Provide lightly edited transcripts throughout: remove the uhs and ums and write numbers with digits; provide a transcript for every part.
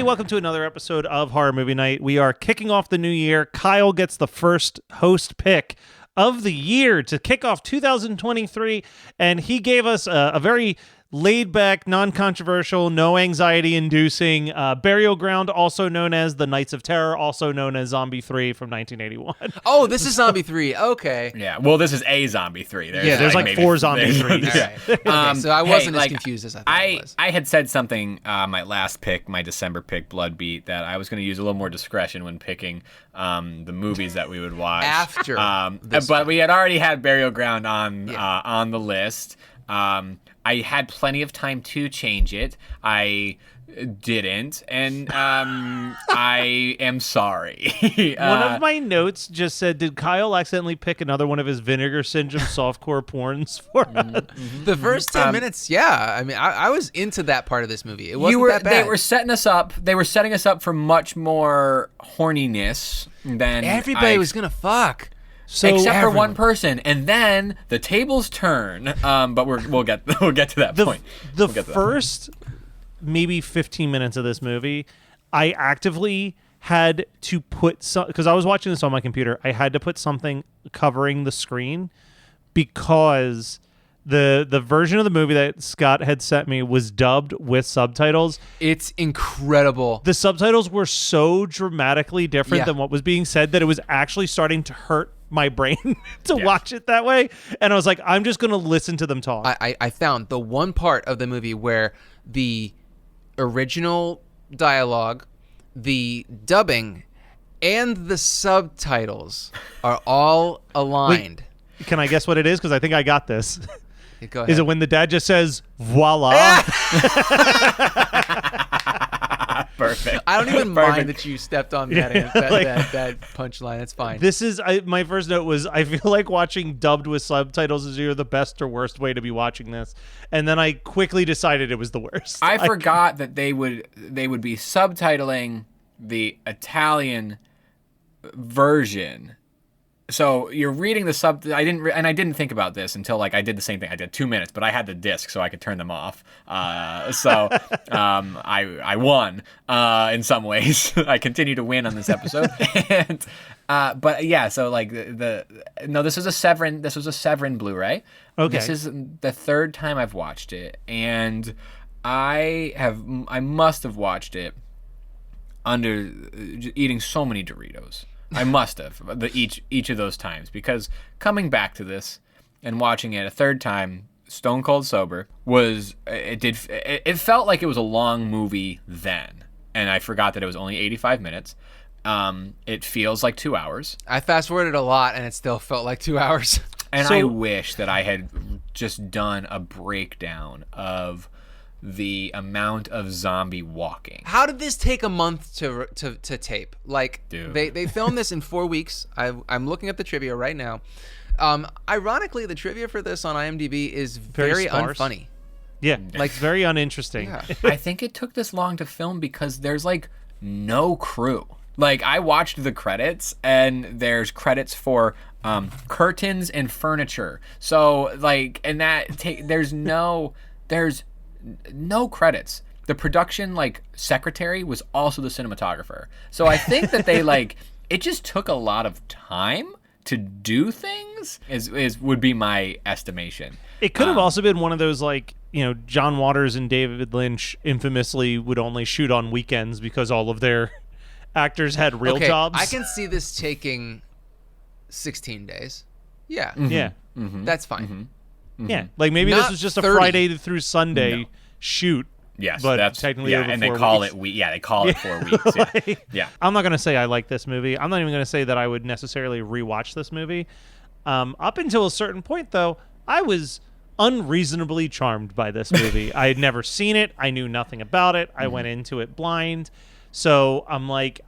everybody. Welcome to another episode of Horror Movie Night. We are kicking off the new year. Kyle gets the first host pick of the year to kick off 2023, and he gave us a very laid-back, non-controversial, no anxiety-inducing Burial Ground, also known as The Nights of Terror, also known as Zombie 3 from 1981. Oh, this is Zombie 3. Okay. Yeah, well, this is a Zombie 3. There's like 4 Zombie 3s. Okay, so I wasn't as confused as I thought I was. I had said something, my last pick, my December pick, Blood Beat, that I was going to use a little more discretion when picking the movies that we would watch. After but we had already had Burial Ground on the list. I had plenty of time to change it. I didn't, and I am sorry. One of my notes just said, did Kyle accidentally pick another one of his Vinegar Syndrome softcore porns for us? The first 10 minutes, yeah. I mean, I was into that part of this movie. It wasn't that bad. They were setting us up. They were setting us up for much more horniness than everybody was gonna fuck. So except for one person, and then the tables turn. But we'll get to that point. The first maybe 15 minutes of this movie, I actively had to put some, because I was watching this on my computer. I had to put something covering the screen because the version of the movie that Scott had sent me was dubbed with subtitles. It's incredible. The subtitles were so dramatically different than what was being said that it was actually starting to hurt my brain to watch it that way. And I was like, I'm just going to listen to them talk. I found the one part of the movie where the original dialogue, the dubbing, and the subtitles are all aligned. Wait, can I guess what it is? Because I think I got this. Go ahead. Is it when the dad just says, voila? Perfect. I don't even mind that you stepped on that that punchline. It's fine. This is my first note was, I feel like watching dubbed with subtitles is either the best or worst way to be watching this. And then I quickly decided it was the worst. I forgot that they would be subtitling the Italian version. So you're reading the I didn't think about this until like I did the same thing. I did 2 minutes, but I had the disc so I could turn them off. I won in some ways. I continue to win on this episode. And but yeah, so like this was a Severin Blu-ray. Okay. This is the third time I've watched it, and I must have watched it under eating so many Doritos. I must have each of those times, because coming back to this and watching it a third time, stone cold sober, it felt like it was a long movie then, and I forgot that it was only 85 minutes. It feels like 2 hours. I fast forwarded a lot, and it still felt like 2 hours. And I wish that I had just done a breakdown of the amount of zombie walking. How did this take a month to tape? Like, dude. They filmed this in 4 weeks. I'm looking at the trivia right now. Ironically, the trivia for this on IMDb is very unfunny. Yeah, like very uninteresting. Yeah. I think it took this long to film because there's like no crew. Like, I watched the credits, and there's credits for curtains and furniture. So like, and there's no credits. The production secretary was also the cinematographer. So I think that they it just took a lot of time to do things would be my estimation. It could have also been one of those John Waters and David Lynch infamously would only shoot on weekends because all of their actors had real jobs. I can see this taking 16 days. Yeah. Mm-hmm. Yeah. Mm-hmm. That's fine. Mm-hmm. Yeah, like maybe this was just a Friday through Sunday shoot. Yes, but that's technically over and 4 they call weeks. they call it 4 weeks. Yeah. I'm not gonna say I like this movie. I'm not even gonna say that I would necessarily rewatch this movie. Up until a certain point, though, I was unreasonably charmed by this movie. I had never seen it. I knew nothing about it. I went into it blind. So I'm like,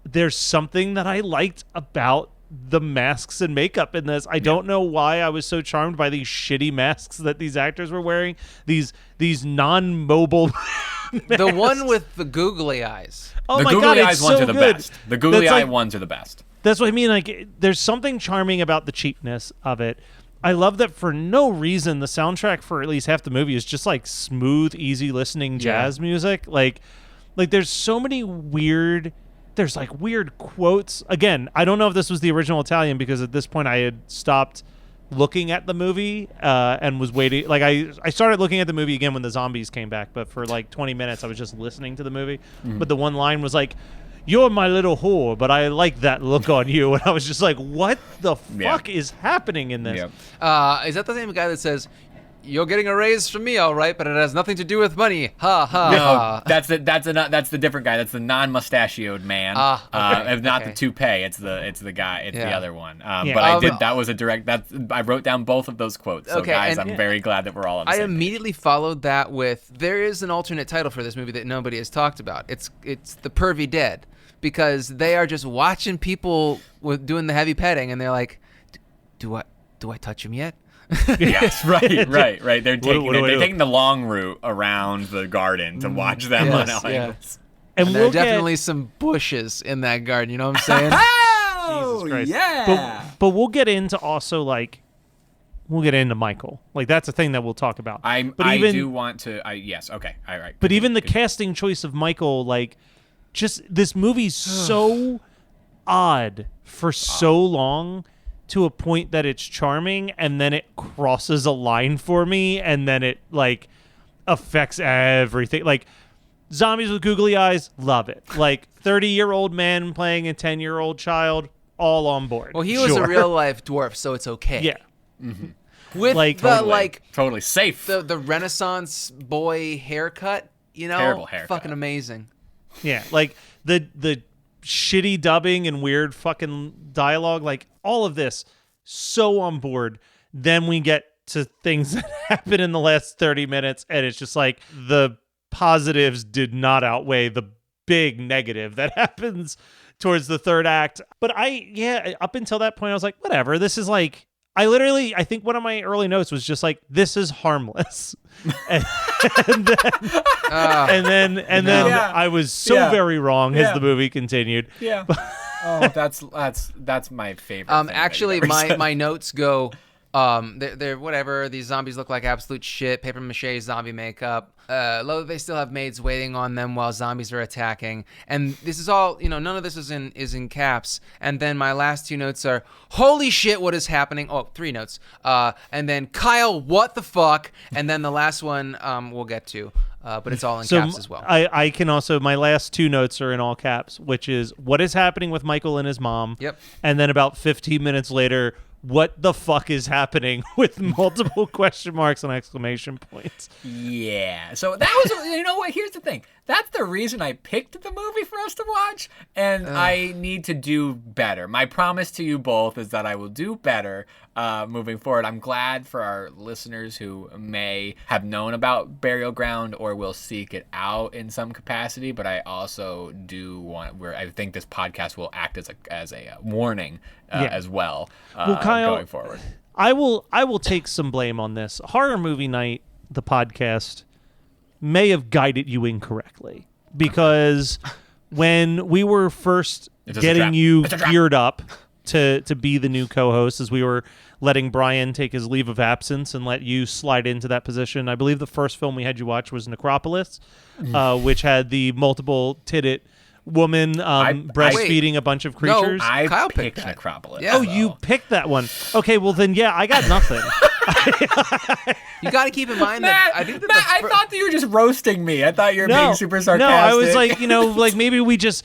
there's something that I liked about the masks and makeup in this. I don't know why I was so charmed by these shitty masks that these actors were wearing. These non-mobile masks. The one with the googly eyes. Oh the my googly God, eyes it's ones so are the good. best. The googly eye ones are the best. That's what I mean. Like, there's something charming about the cheapness of it. I love that for no reason the soundtrack for at least half the movie is just like smooth, easy listening jazz music. Like, Like, there's so many weird. There's like weird quotes. Again, I don't know if this was the original Italian because at this point I had stopped looking at the movie and was waiting. Like I started looking at the movie again when the zombies came back, but for like 20 minutes I was just listening to the movie. But the one line was like, "You're my little whore, but I like that look on you." And I was just like, what the fuck is happening in this? Is that the same guy that says, "You're getting a raise from me, all right, but it has nothing to do with money"? Ha ha. No, that's the different guy. That's the non-mustachioed man. Okay, Not okay. the toupee. It's the guy. It's the other one. Yeah. But I did. That was a direct. I wrote down both of those quotes. So Okay, guys, and- I'm very glad that we're all on the I same page. immediately followed that with, there is an alternate title for this movie that nobody has talked about. It's The Pervy Dead, because they are just watching people doing the heavy petting, and they're like, do I touch him yet? Yes, right. They're do? taking the long route around the garden to watch them on all angles. And There are we'll definitely some bushes in that garden, you know what I'm saying? Jesus Christ. Yeah. But we'll get into also like we'll get into Michael. Like that's a thing that we'll talk about. I do want to. Yes. Okay. All right. But even the casting choice of Michael, like, just this movie's so odd for so long to a point that it's charming, and then it crosses a line for me, and then it, like, affects everything. Like, zombies with googly eyes, love it. Like, 30-year-old man playing a 10-year-old child, all on board. Well, he was a Sure. real-life dwarf, so it's okay. Yeah. With Like, the, totally. like, Totally safe. the Renaissance boy haircut, you know? Terrible haircut. Fucking amazing. Yeah, like the shitty dubbing and weird fucking dialogue, like all of this, so on board. Then we get to things that happen in the last 30 minutes, and it's just like the positives did not outweigh the big negative that happens towards the third act. But up until that point, I was like, whatever. This is like, I think one of my early notes was just like, this is harmless. and then Yeah. I was so Yeah. very wrong Yeah. as the movie continued. Yeah. Oh, that's my favorite. thing that Actually, you've ever said. my notes go, they're whatever. These zombies look like absolute shit. Paper mache zombie makeup. They still have maids waiting on them while zombies are attacking. And this is all, none of this is in caps. And then my last two notes are, holy shit, what is happening? Oh, three notes. And then Kyle, what the fuck? And then the last one we'll get to. But it's all in caps as well. I can also, my last two notes are in all caps, which is what is happening with Michael and his mom. Yep. And then about 15 minutes later, what the fuck is happening with multiple question marks and exclamation points. Yeah. So that was, you know what? Here's the thing. That's the reason I picked the movie for us to watch, and I need to do better. My promise to you both is that I will do better moving forward. I'm glad for our listeners who may have known about Burial Ground or will seek it out in some capacity, but I also do want, I think this podcast will act as a warning as well, Kyle, going forward. I will take some blame on this. Horror Movie Night, the podcast, may have guided you incorrectly, because when we were first It's just a getting trap. you It's a trap. geared up to be the new co-host, as we were letting Brian take his leave of absence and let you slide into that position, I believe the first film we had you watch was Necropolis, which had the multiple titted woman breastfeeding a bunch of creatures. I Kyle picked picked that. Necropolis. Yeah. Oh, you picked that one. Okay, well then, yeah, I got nothing. You got to keep in mind Matt, that I think that Matt, I thought that you were just roasting me. I thought you were being super sarcastic. No, I was like, like maybe we just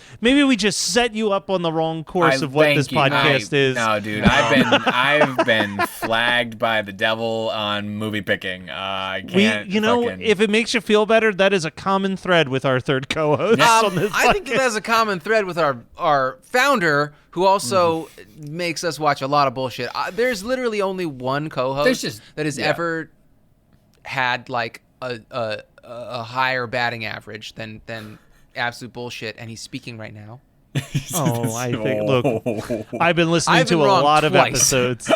set you up on the wrong course of what thank this you. podcast is. No, dude, I've been flagged by the devil on movie picking. I can't. If it makes you feel better, that is a common thread with our third co-host on this I think podcast. there's a common thread with our founder, who also makes us watch a lot of bullshit. There's literally only one co-host that has ever had like a higher batting average than absolute bullshit, and he's speaking right now. Oh, I think. Look, I've been listening I've been to a wrong lot of twice. episodes.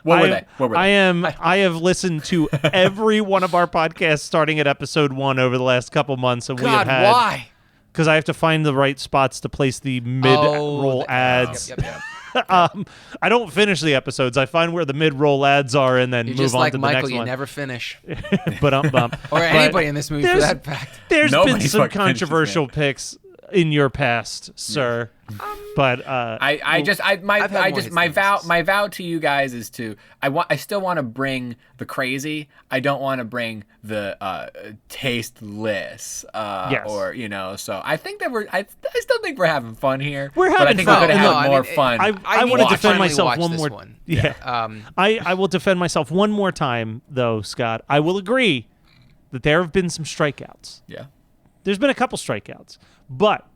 What were they? I have listened to every one of our podcasts starting at episode 1 over the last couple months, and we have God, had why? because I have to find the right spots to place the mid-roll ads. Yep. I don't finish the episodes. I find where the mid-roll ads are and then You're move just on like to the Michael, next you one. never finish. But Or anybody in this movie for there's- that fact. There's been Nobody some fucking finishes, controversial man. picks in your past, sir. But my vow to you guys is I still want to bring the crazy. I don't want to bring the tasteless. Yes. Or so I think that I still think we're having fun here. We're but I having think fun. we could have No, had I more mean, fun. I need want to to defend finally myself watch one this more. one. Yeah. I will defend myself one more time, though, Scott. I will agree that there have been some strikeouts. yeah. There's been a couple strikeouts, but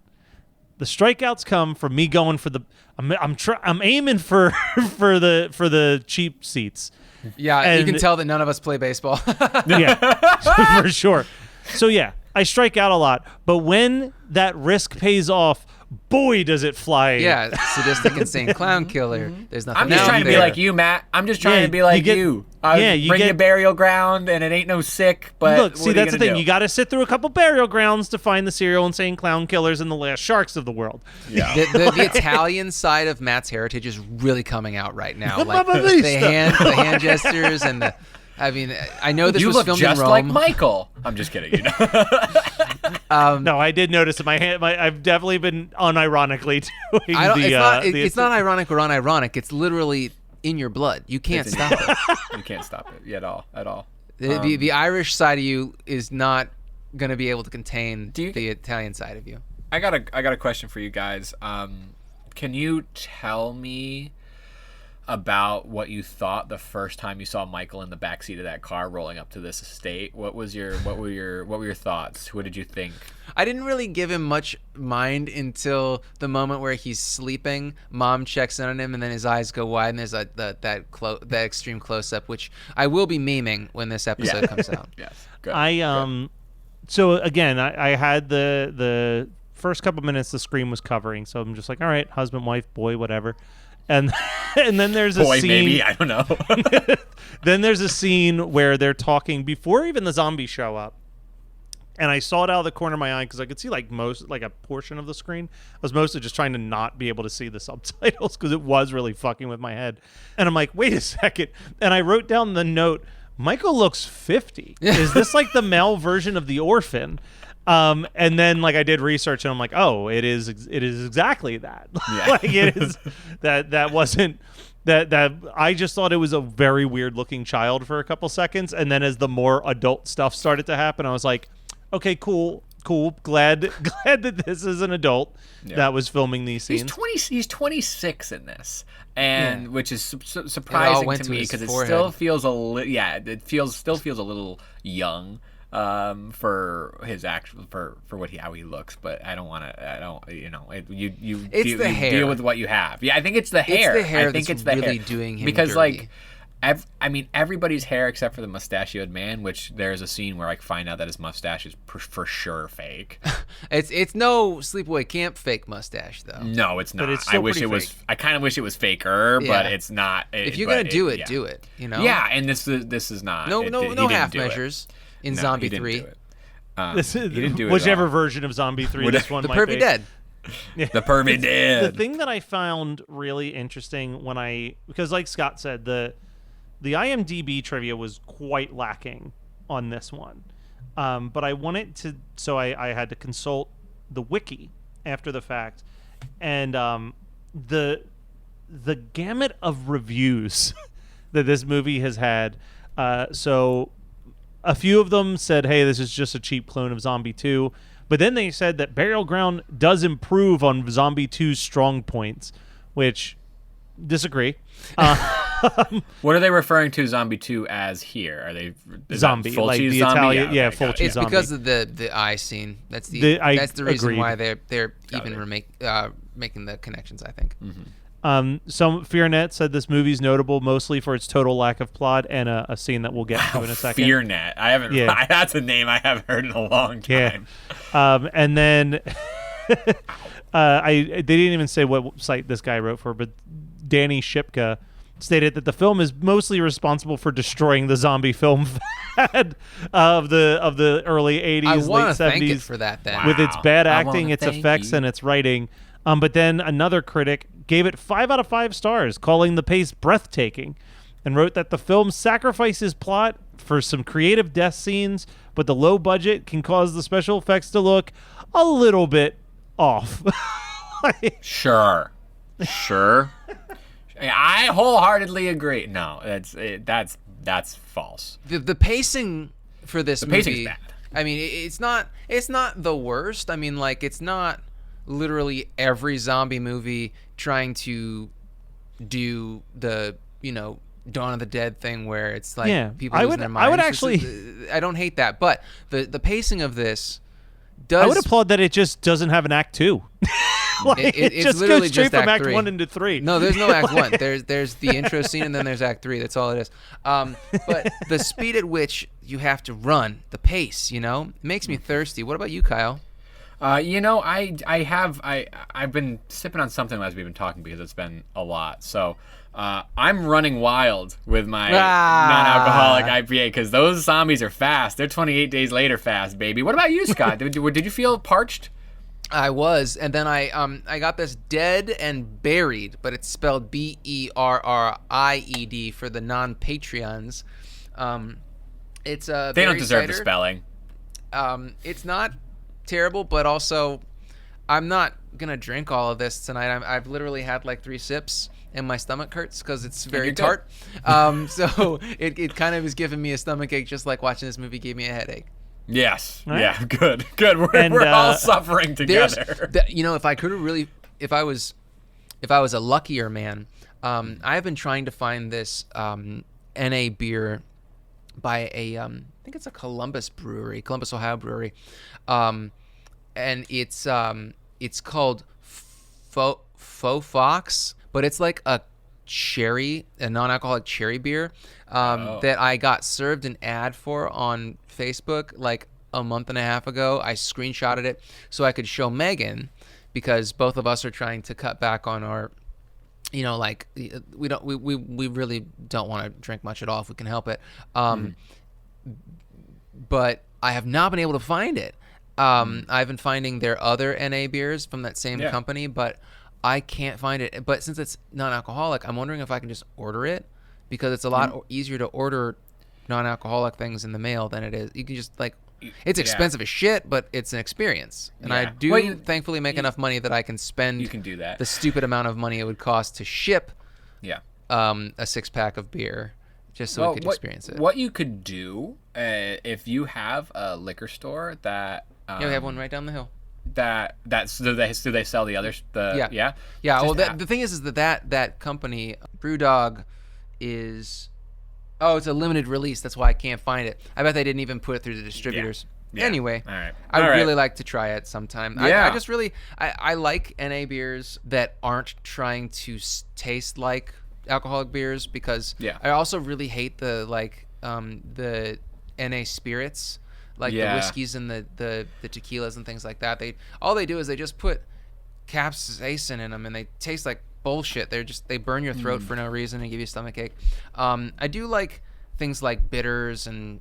the strikeouts come from me going for the. I'm aiming for for the cheap seats. Yeah, you And- can tell that none of us play baseball. Yeah, for sure. So yeah, I strike out a lot, but when that risk pays off, boy, does it fly! Yeah, sadistic, insane clown killer. There's nothing I'm just out trying to be there. like you, Matt. I'm just trying Yeah, to be like you get- you. you bring get- your burial ground, and it ain't no sick. But Look, what see, are that's the gonna thing. do? You got to sit through a couple burial grounds to find the serial insane clown killers and the last sharks of the world. Yeah. The Italian side of Matt's heritage is really coming out right now. Like Mamma the mia. hand gestures and the. I mean, I know this You was look filmed just in Rome. like Michael. I'm just kidding. You know. No, I did notice that I've definitely been unironically doing I don't. the. It's not ironic or unironic. It's literally in your blood. You can't It's in stop it. You can't stop it at all. The Irish side of you is not going to be able to contain you- the Italian side of you. I got a question for you guys. Can you tell me about what you thought the first time you saw Michael in the backseat of that car rolling up to this estate? What were your thoughts? What did you think? I didn't really give him much mind until the moment where he's sleeping. Mom checks in on him, and then his eyes go wide, and there's that extreme close up, which I will be memeing when this episode comes out. Yes. Good. So again, I had the first couple minutes the screen was covering, so I'm just like, all right, husband, wife, boy, whatever. And then there's a Boy, scene. maybe, I don't know. Then there's a scene where they're talking before even the zombies show up. And I saw it out of the corner of my eye because I could see like a portion of the screen. I was mostly just trying to not be able to see the subtitles because it was really fucking with my head. And I'm like, wait a second. And I wrote down the note, Michael looks 50. Is this like the male version of The Orphan? And then like I did research and I'm like, oh, it is exactly that. Yeah. Like it is that wasn't that I just thought it was a very weird looking child for a couple seconds. And then as the more adult stuff started to happen, I was like, okay, cool. Glad that this is an adult that was filming these scenes. He's 26 in this, and which is surprising went to to me his because it forehead. still feels still feels a little young for his actual for how he looks. But I don't want to. You It's the hair. deal with what you have. Yeah, I think it's the hair. It's the hair I think that's it's the really hair. doing him because dirty. like. Everybody's hair except for the mustachioed man, which there's a scene where I find out that his mustache is for sure fake. It's no sleepaway camp fake mustache though. No, it's not. it's I still wish pretty it was. fake. I kind of wish it was faker, but Yeah. it's not. If you're gonna do it, do it. You know. Yeah, and this is not. No he no half didn't do it. measures in No, Zombie he didn't 3. do it. This is he didn't do it. whichever at all. version of Zombie 3 this one The might pervy be. dead. The pervy The dead. thing that I found really interesting because like Scott said, the IMDb trivia was quite lacking on this one. But I wanted to, so I had to consult the wiki after the fact, and the gamut of reviews that this movie has had. So a few of them said, hey, this is just a cheap clone of Zombie 2. But then they said that Burial Ground does improve on Zombie 2's strong points, which disagree. What are they referring to Zombie 2 as here? Are they is Zombie, that full like cheese the zombie? Italian- yeah, okay, full got it. cheese It's zombie. because of the eye scene. That's the I reason agreed. why they're Got even it. making the connections, I think. Some FearNet said this movie's notable mostly for its total lack of plot and a scene that we'll get to in a second. FearNet. I haven't. Yeah. That's a name I haven't heard in a long time. And then they didn't even say what site this guy wrote for, but Danny Shipka stated that the film is mostly responsible for destroying the zombie film fad of the early 80s, I late want to 70s thank it for that then. Wow. with its bad I acting, wanna its thank effects, you. and its writing. But then another critic gave it 5 out of 5 stars, calling the pace breathtaking, and wrote that the film sacrifices plot for some creative death scenes, but the low budget can cause the special effects to look a little bit off. Sure. I wholeheartedly agree. No, that's false. The pacing for this movie, pacing's bad. I mean, it's not the worst. I mean, like, it's not literally every zombie movie trying to do the, Dawn of the Dead thing where it's like people losing their minds. I would actually... I don't hate that, but the pacing of this does... I would applaud that it just doesn't have an act 2. It it's just literally goes straight just from Act Act 3. 1 into 3. No, there's no Act 1. There's the intro scene, and then there's Act 3. That's all it is. But the speed at which you have to run, the pace, makes me thirsty. What about you, Kyle? I've been sipping on something as we've been talking because it's been a lot. So I'm running wild with my non-alcoholic IPA because those zombies are fast. They're 28 days later fast, baby. What about you, Scott? Did you feel parched? I was, and then I got this Dead and Buried, but it's spelled Berried for the non-Patreons. It's a they don't berry deserve cider. the spelling. It's not terrible, but also I'm not gonna drink all of this tonight. I've literally had like 3 sips, and my stomach hurts because it's very tart. So it kind of is giving me a stomach ache, just like watching this movie gave me a headache. Yes. Right. Yeah. Good. We're all suffering together. If I was a luckier man, I've been trying to find this NA beer by a I think it's a Columbus, Ohio brewery, and it's called Faux Fox, but it's like a non-alcoholic cherry beer that I got served an ad for on Facebook like a month and a half ago. I screenshotted it so I could show Megan, because both of us are trying to cut back on our, we really don't want to drink much at all if we can help it. But I have not been able to find it. I've been finding their other NA beers from that same company, but I can't find it. But since it's non-alcoholic, I'm wondering if I can just order it, because it's a lot easier to order non-alcoholic things in the mail than it is. You can just it's expensive as shit, but it's an experience. And I do thankfully make enough money that I can spend You can do that. the stupid amount of money it would cost to ship Yeah. a 6-pack of beer just so we could experience it. What you could do if you have a liquor store that we have one right down the hill. Do they sell the others? Yeah. Well, the thing is that company, BrewDog, is it's a limited release. That's why I can't find it. I bet they didn't even put it through the distributors. Yeah. Anyway, All right. I'd really like to try it sometime. Yeah. I just really I like NA beers that aren't trying to taste like alcoholic beers, because I also really hate the NA spirits. Like the whiskeys and the tequilas and things like that. All they do is they just put capsaicin in them, and they taste like bullshit. They burn your throat for no reason and give you a stomach ache. I do like things like bitters and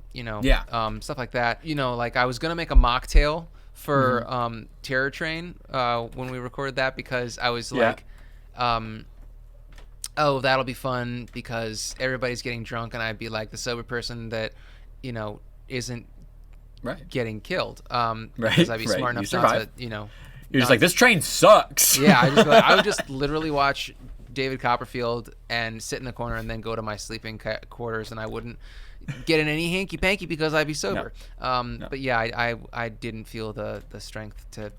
stuff like that. Like I was gonna make a mocktail for Terror Train when we recorded that, because I was like, that'll be fun because everybody's getting drunk, and I'd be like the sober person that isn't getting killed, because I'd be smart enough not to, You're just like, this train sucks. Yeah, I would just literally watch David Copperfield and sit in the corner and then go to my sleeping quarters, and I wouldn't get in any hanky-panky because I'd be sober. No. But yeah, I didn't feel the strength to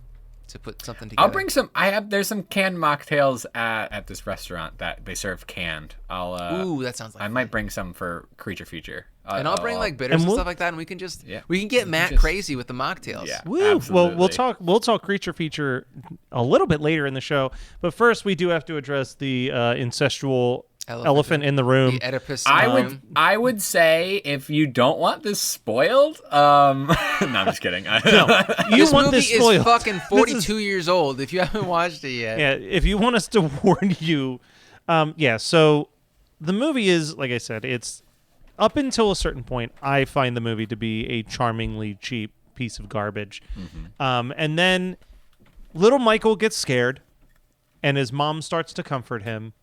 put something together. I'll bring some. There's some canned mocktails at this restaurant that they serve canned. Ooh, that sounds like I might bring some for Creature Feature. And I'll bring like bitters and stuff like that, and we can get Matt crazy with the mocktails. Yeah, Woo. absolutely. Well, we'll talk Creature Feature a little bit later in the show, but first we do have to address the incestual elephant in the room. The Oedipus. I would say, if you don't want this spoiled, no, I'm just kidding. You this want movie this spoiled. is fucking 42 years old. If you haven't watched it yet, yeah. If you want us to warn you, So the movie is, like I said, it's up until a certain point. I find the movie to be a charmingly cheap piece of garbage, and then little Michael gets scared, and his mom starts to comfort him.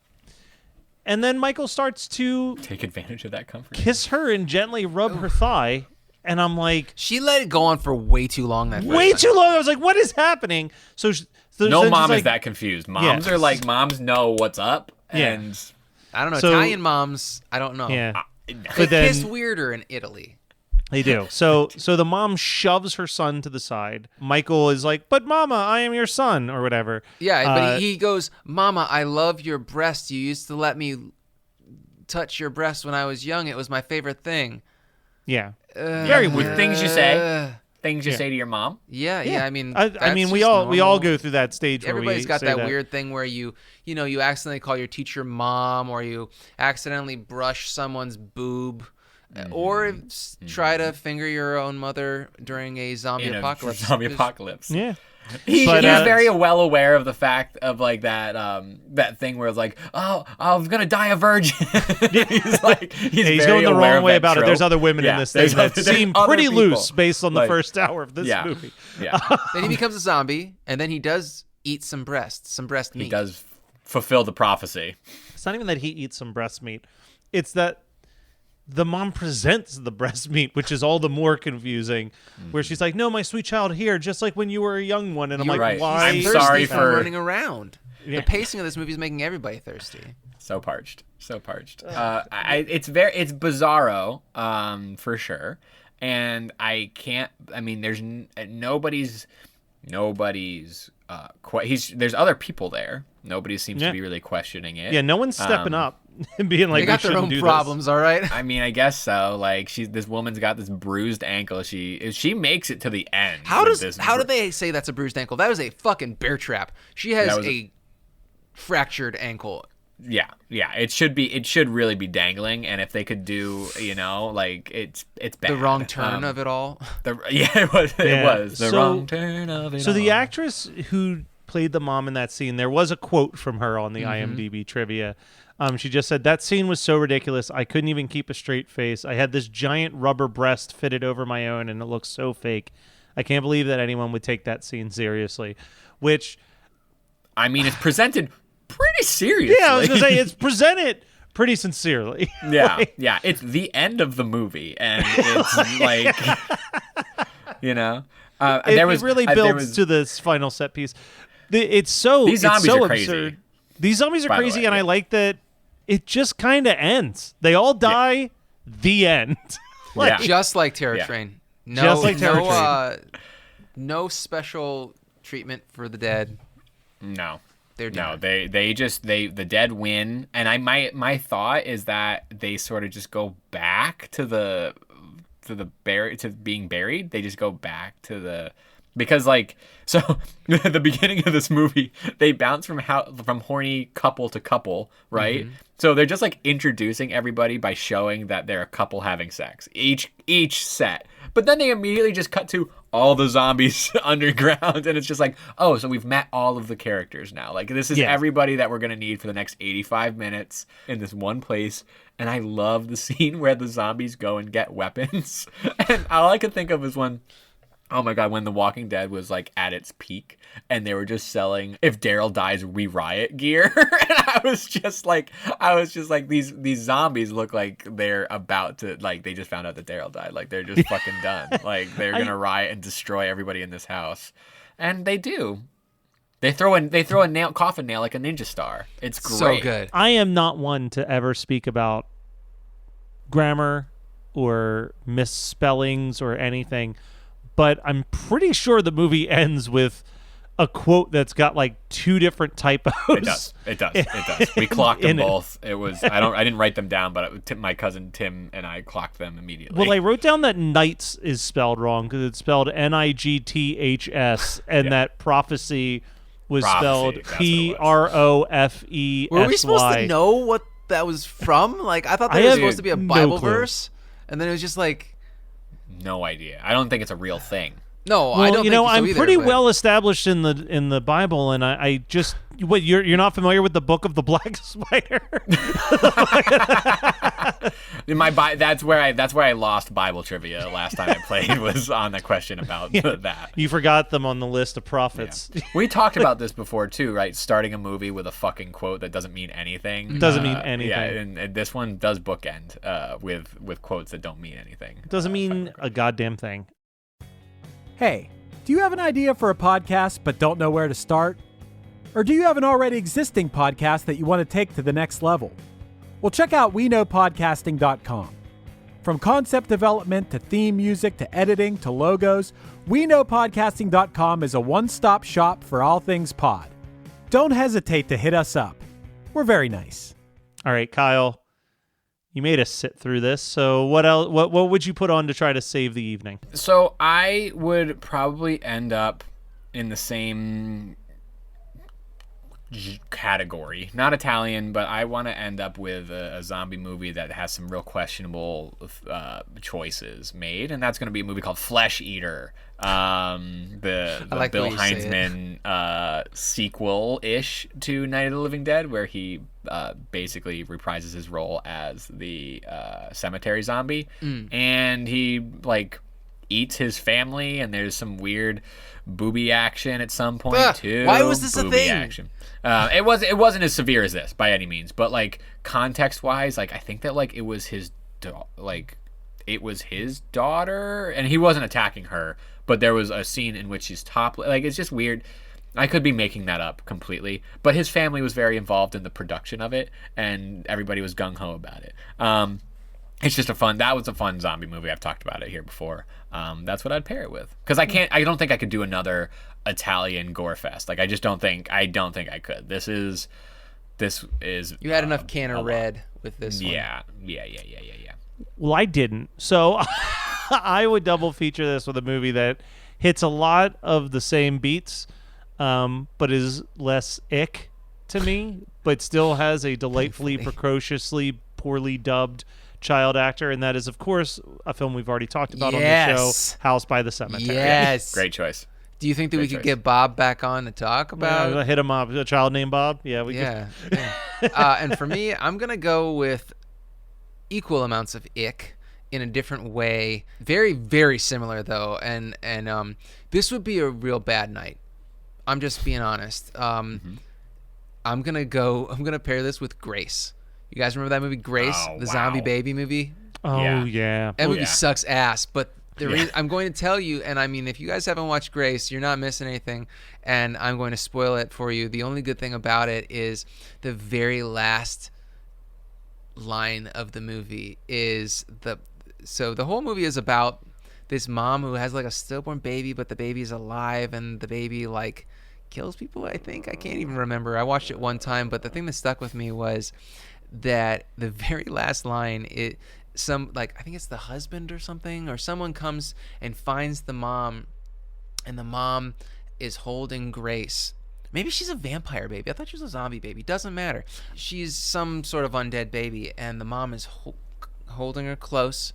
And then Michael starts to Take advantage of that comfort. kiss her and gently rub her thigh. And I'm like, She let it go on for way too long. That way first too time. long. I was like, what is happening? So No then mom she's is like, that confused. Moms are like, moms know what's up. Yeah. And I don't know. So- Italian moms, I don't know. Yeah. They But then- kiss weirder in Italy. They do. So the mom shoves her son to the side. Michael is like, but Mama, I am your son, or whatever. Yeah, but he goes, Mama, I love your breast. You used to let me touch your breast when I was young. It was my favorite thing. Yeah. very with things you say. Uh, Things you say to your mom. Yeah. I mean, I that's mean, we just all normal. go through that stage where Everybody's we got say that weird thing where you accidentally call your teacher mom, or you accidentally brush someone's boob, or try to finger your own mother during a zombie In a apocalypse. zombie apocalyse. Yeah. He's But, very well aware of the fact of like that that thing where it's like, oh, I'm gonna die a virgin. he's like, he's going the aware wrong of way that about it. trope. There's other women in this thing that there's seem other pretty people. loose based on the Like, first hour of this yeah, movie. Yeah, Then he becomes a zombie, and then he does eat some breast meat. he does fulfill the prophecy. It's not even that he eats some breast meat. It's that the mom presents the breast meat, which is all the more confusing, where she's like, no, my sweet child, here, just like when you were a young one. And I'm You're like, right. why? I'm Thirsty sorry from for- running around. Yeah. The pacing of this movie is making everybody thirsty. So parched. It's bizarro, for sure. And I can't. I mean, there's nobody's. There's other people there. Nobody seems Yeah. to be really questioning it. Yeah, no one's stepping up and being like, They got we their shouldn't own do problems, all right? I mean, I guess so. Like this woman's got this bruised ankle. She makes it to the end. How with do they say that's a bruised ankle? That was a fucking bear trap. She has That was a fractured ankle. Yeah. It should really be dangling. And if they could do, like it's bad. The wrong turn of it all. It was. Yeah. It was the So- wrong turn of it. So the all. actress who played the mom in that scene, there was a quote from her on the Mm-hmm. IMDb trivia. She just said, that scene was so ridiculous, I couldn't even keep a straight face. I had this giant rubber breast fitted over my own, and it looked so fake. I can't believe that anyone would take that scene seriously. Which, I mean, it's presented pretty seriously. yeah, I was going to say, it's presented pretty sincerely. Yeah, yeah. It's the end of the movie, and it's like, It really builds to this final set piece. It's so These zombies it's so are crazy, absurd. These zombies are by the crazy, way, and I yeah. like that it just kind of ends. They all die. The end. Yeah. Just like Terror Yeah. Train. No, Just like Terror no special treatment for the dead. No. They're No, dead. the dead win, and my thought is that they sort of just go back to being buried. They just go back to because the beginning of this movie, they bounce from horny couple to couple, right? Mm-hmm. So they're just like introducing everybody by showing that they're a couple having sex each set. But then they immediately just cut to all the zombies underground, and it's just like, oh, so we've met all of the characters now. Like, this is everybody that we're going to need for the next 85 minutes in this one place. And I love the scene where the zombies go and get weapons. And all I could think of is when The Walking Dead was like at its peak, and they were just selling "if Daryl dies, we riot" gear, and I was just like, these zombies look like they're about to, like, they just found out that Daryl died, like they're just fucking done, like they're gonna riot and destroy everybody in this house, and they do. They throw a coffin nail like a ninja star. It's great. So good. I am not one to ever speak about grammar or misspellings or anything, but I'm pretty sure the movie ends with a quote that's got like two different typos. It does. We clocked them In it. both. It was I didn't write them down, but my cousin Tim and I clocked them immediately. Well, I wrote down that knights is spelled wrong because it's spelled Nigths, and that prophecy was spelled Prophecy, that's what it was. Profesy. Were we supposed to know what that was from? Like, I thought I that was have supposed to be a no Bible clue. verse, and then it was just like, No idea. I don't think it's a real thing. No, Well, I don't think so I'm either, pretty but- well established in the Bible, and I just what you're not familiar with the book of the Black Spider? That's where I lost Bible trivia last time I played was on the question about that. You forgot them on the list of prophets. Yeah. We talked about this before too, right? Starting a movie with a fucking quote that doesn't mean anything. Doesn't mean anything. Yeah, and this one does bookend with quotes that don't mean anything. Doesn't mean a goddamn thing. Hey, do you have an idea for a podcast but don't know where to start? Or do you have an already existing podcast that you want to take to the next level? Well, check out WeKnowPodcasting.com. From concept development to theme music to editing to logos, WeKnowPodcasting.com is a one-stop shop for all things pod. Don't hesitate to hit us up. We're very nice. All right, Kyle, you made us sit through this. So what else? What would you put on to try to save the evening? So I would probably end up in the same category, not Italian, but I want to end up with a zombie movie that has some real questionable choices made, and that's going to be a movie called Flesh Eater, the like the Bill way you say Heinzman sequel-ish to Night of the Living Dead, where he basically reprises his role as the cemetery zombie, and he eats his family, and there's some weird booby action at some point too. Why was this a booby thing? Action. It wasn't as severe as this by any means, but context wise, I think that it was his daughter, and he wasn't attacking her, but there was a scene in which she's topless. It's just weird. I could be making that up completely, but his family was very involved in the production of it, and everybody was gung ho about it. It's just that was a fun zombie movie. I've talked about it here before. That's what I'd pair it with. Because I don't think I could do another Italian gore fest. I don't think I could. This is. You had enough can of red with this one. Yeah. Well, I didn't. So I would double feature this with a movie that hits a lot of the same beats, but is less ick to me, but still has a delightfully, precociously, poorly dubbed child actor, and that is, of course, a film we've already talked about on the show, House by the Cemetery. Yes. Great choice. Do you think that we could get Bob back on to talk about? Hit him up. A child named Bob. Yeah, we could. And for me, I'm gonna go with equal amounts of ick in a different way. Very, very similar though, and this would be a real bad night. I'm just being honest. I'm gonna pair this with Grace. You guys remember that movie, Grace, the zombie baby movie? Oh yeah. That movie sucks ass, but I'm going to tell you, and I mean, if you guys haven't watched Grace, you're not missing anything, and I'm going to spoil it for you. The only good thing about it is the very last line of the movie is so the whole movie is about this mom who has a stillborn baby, but the baby's alive, and the baby kills people, I think. I can't even remember. I watched it one time, but the thing that stuck with me was that the very last line, I think it's the husband or something, or someone comes and finds the mom, and the mom is holding Grace. Maybe she's a vampire baby. I thought she was a zombie baby. Doesn't matter. She's some sort of undead baby, and the mom is holding her close,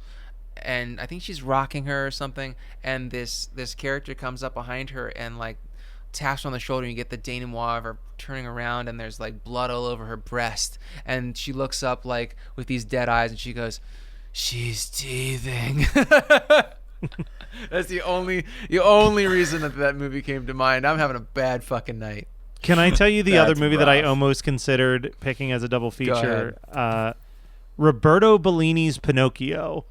and I think she's rocking her or something, and this character comes up behind her and taps her on the shoulder, and you get the denouement of her turning around, and there's blood all over her breast, and she looks up with these dead eyes, and she goes, "She's teething." That's the only reason that movie came to mind. I'm having a bad fucking night. Can I tell you the other movie that I rough. almost considered picking as a double feature? Roberto Bellini's Pinocchio,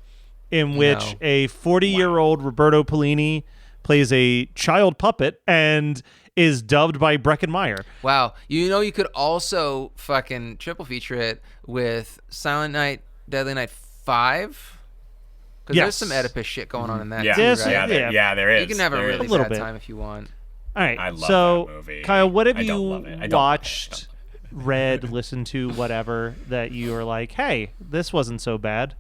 in which a 40-year-old Roberto Bellini plays a child puppet and is dubbed by Breckin Meyer. Wow. You could also fucking triple feature it with Silent Night, Deadly Night 5. Because there's some Oedipus shit going on in that Yeah, too, Yes, right? there is. You can have a really little bad bit. time if you want. All right. I love so, that movie. Kyle, what have I don't you love it. I don't watched, read, listened to, whatever, that you are like, hey, this wasn't so bad?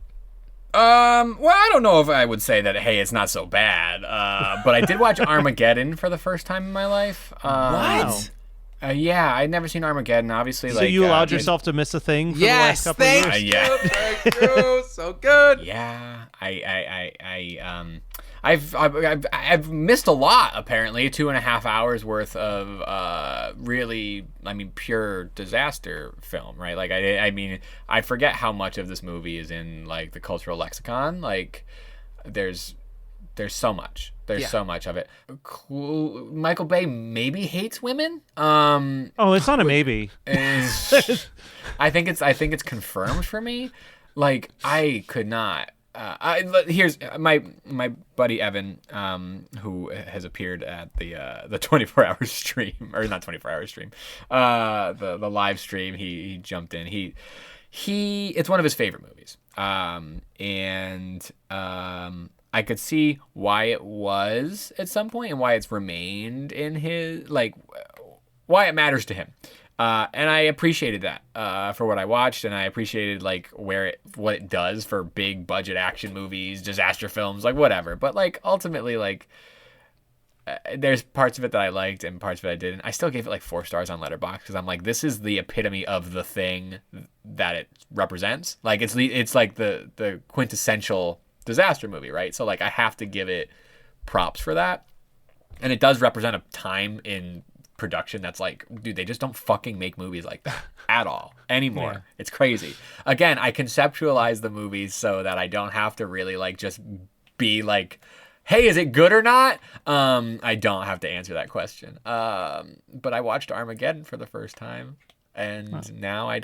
Well, I don't know if I would say that, hey, it's not so bad. But I did watch Armageddon for the first time in my life. What? Yeah, I'd never seen Armageddon, obviously. So you allowed yourself to miss a thing for the last Yes, couple of thank years? you. Yeah. Thank you. So good. Yeah, I I've missed a lot, apparently. 2.5 hours worth of really, I mean, pure disaster film, right? Like, I mean, I forget how much of this movie is in, like, the cultural lexicon. Like, there's so much. There's so much of it. Michael Bay maybe hates women. Oh, it's not a maybe. I think it's confirmed for me. Like, I could not. Here's my buddy Evan, who has appeared at the 24-hour stream, or not 24-hour stream, the live stream. He jumped in. He it's one of his favorite movies. I could see why it was at some point and why it's remained in his, like, why it matters to him. And I appreciated that for what I watched, and I appreciated, like, what it does for big budget action movies, disaster films, like, whatever. But, like, ultimately, like, there's parts of it that I liked and parts of it I didn't. I still gave it like 4 stars on Letterboxd because I'm like, this is the epitome of the thing that it represents. Like, it's like the quintessential disaster movie, right? So, like, I have to give it props for that. And it does represent a time in production that's like, dude, they just don't fucking make movies like that at all anymore. Yeah. It's crazy. Again, I conceptualize the movies so that I don't have to really, like, just be like, hey, is it good or not? I don't have to answer that question. But I watched Armageddon for the first time, and now I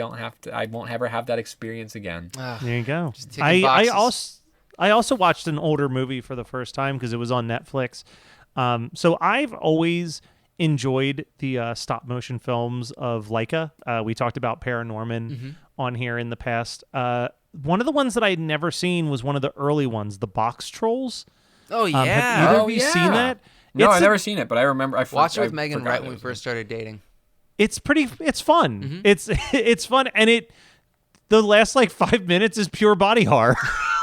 won't ever have that experience again. There you go. I also watched an older movie for the first time because it was on Netflix. So I've always enjoyed the stop motion films of Leica. We talked about Paranorman on here in the past. One of the ones that I had never seen was one of the early ones, the Box Trolls. Oh, yeah. Have either of you seen that? No, I've never seen it, but I remember. I watched it with Megan right when we first started dating. It's fun. It's fun, and the last like 5 minutes is pure body horror,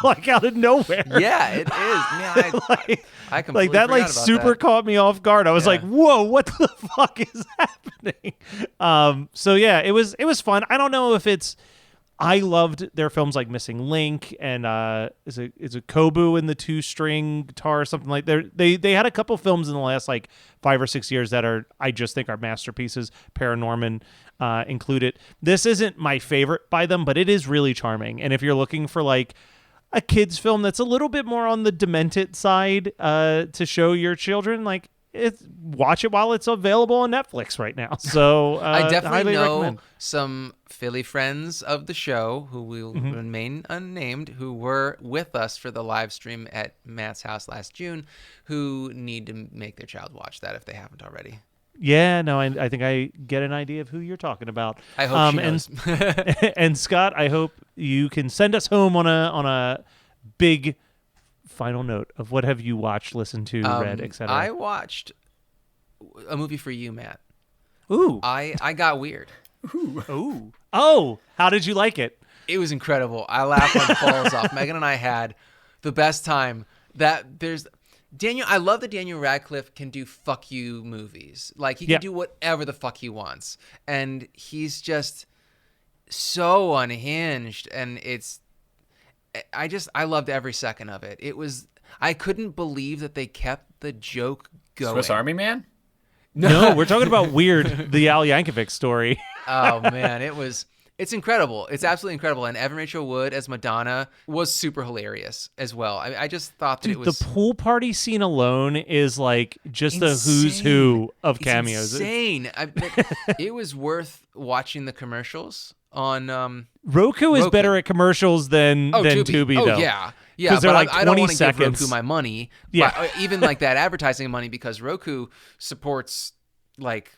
like out of nowhere. Yeah, it is. Man, I completely like that. Like super caught me off guard. I was like, "Whoa, what the fuck is happening?" So yeah, it was fun. I don't know if it's. I loved their films like Missing Link and is it Kobu and the 2-string guitar or something like that. They had a couple films in the last like 5 or 6 years that I just think are masterpieces. Paranorman included. This isn't my favorite by them, but it is really charming. And if you're looking for like a kids film that's a little bit more on the demented side to show your children, like, watch it while it's available on Netflix right now. So I definitely know recommend. Some Philly friends of the show who will remain unnamed, who were with us for the live stream at Matt's house last June, who need to make their child watch that if they haven't already. Yeah, no, I think I get an idea of who you're talking about. I hope she knows. And Scott, I hope you can send us home on a big final note of what have you watched, listened to, read, etc. I watched a movie for you, Matt. Ooh. I got weird. Ooh. Oh, how did you like it? It was incredible. I laughed my balls off. Megan and I had the best time. I love that Daniel Radcliffe can do fuck you movies. Like, he can do whatever the fuck he wants. And he's just so unhinged, and I loved every second of it. I couldn't believe that they kept the joke going. Swiss Army Man? No, we're talking about Weird, the Al Yankovic story. Oh man, it's incredible. It's absolutely incredible. And Evan Rachel Wood as Madonna was super hilarious as well. I just thought that it was... The pool party scene alone is like just a who's who of cameos. It's insane. It was worth watching the commercials on... Roku is better at commercials than Tubi, though. Oh, yeah. Yeah, because they're like 20 I don't want to seconds. give Roku my money. Yeah. But, even like that advertising money, because Roku supports like...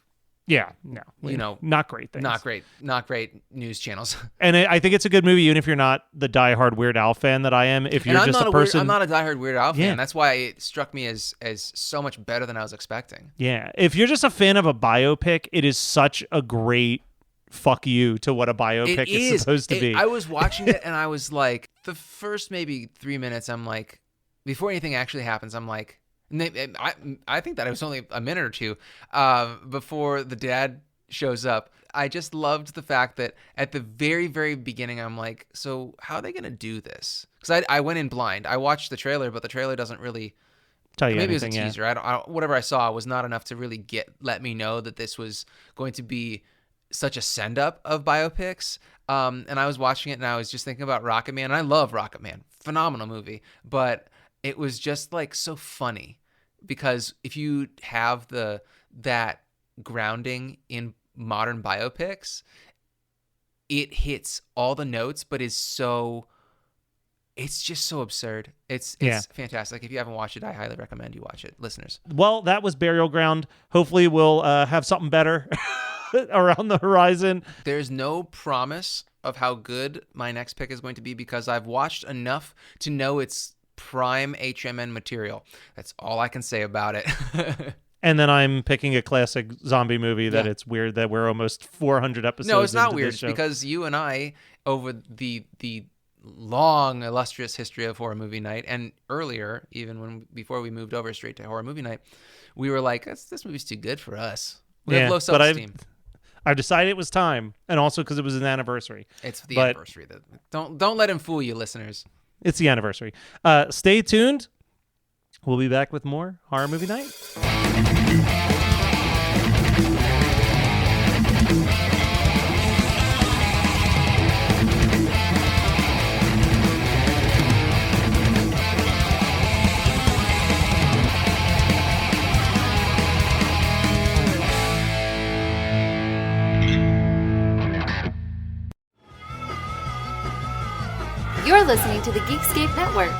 Yeah, no, not great things. Not great news channels. And I think it's a good movie, even if you're not the diehard Weird Al fan that I am. If you're just a person, I'm not a diehard Weird Al fan. That's why it struck me as so much better than I was expecting. Yeah, if you're just a fan of a biopic, it is such a great fuck you to what a biopic is supposed to be. I was watching it and I was like, the first maybe 3 minutes, I'm like, before anything actually happens, I'm like. I think that it was only a minute or two before the dad shows up. I just loved the fact that at the very, very beginning, I'm like, so how are they going to do this? Because I went in blind. I watched the trailer, but the trailer doesn't really tell you Maybe it was a anything. teaser. I don't, whatever I saw was not enough to really let me know that this was going to be such a send up of biopics. And I was watching it and I was just thinking about Rocket Man. And I love Rocket Man, phenomenal movie, but it was just like so funny because if you have that grounding in modern biopics, it hits all the notes, but it's just so absurd. It's fantastic. If you haven't watched it, I highly recommend you watch it, listeners. Well, that was Burial Ground. Hopefully we'll have something better around the horizon. There's no promise of how good my next pick is going to be because I've watched enough to know it's prime HMN material. That's all I can say about it. And then I'm picking a classic zombie movie that Yeah. it's weird that we're almost 400 episodes No, it's not into weird. this It's show. because you and I, over the long, illustrious history of Horror Movie Night, and earlier, even before we moved over straight to Horror Movie Night, we were like, this movie's too good for us. We have low but self-esteem. I've decided it was time, and also because it was an anniversary. It's the but- anniversary. Don't let him fool you, listeners. It's the anniversary. Stay tuned. We'll be back with more Horror Movie Night. You're listening to the Geekscape Network.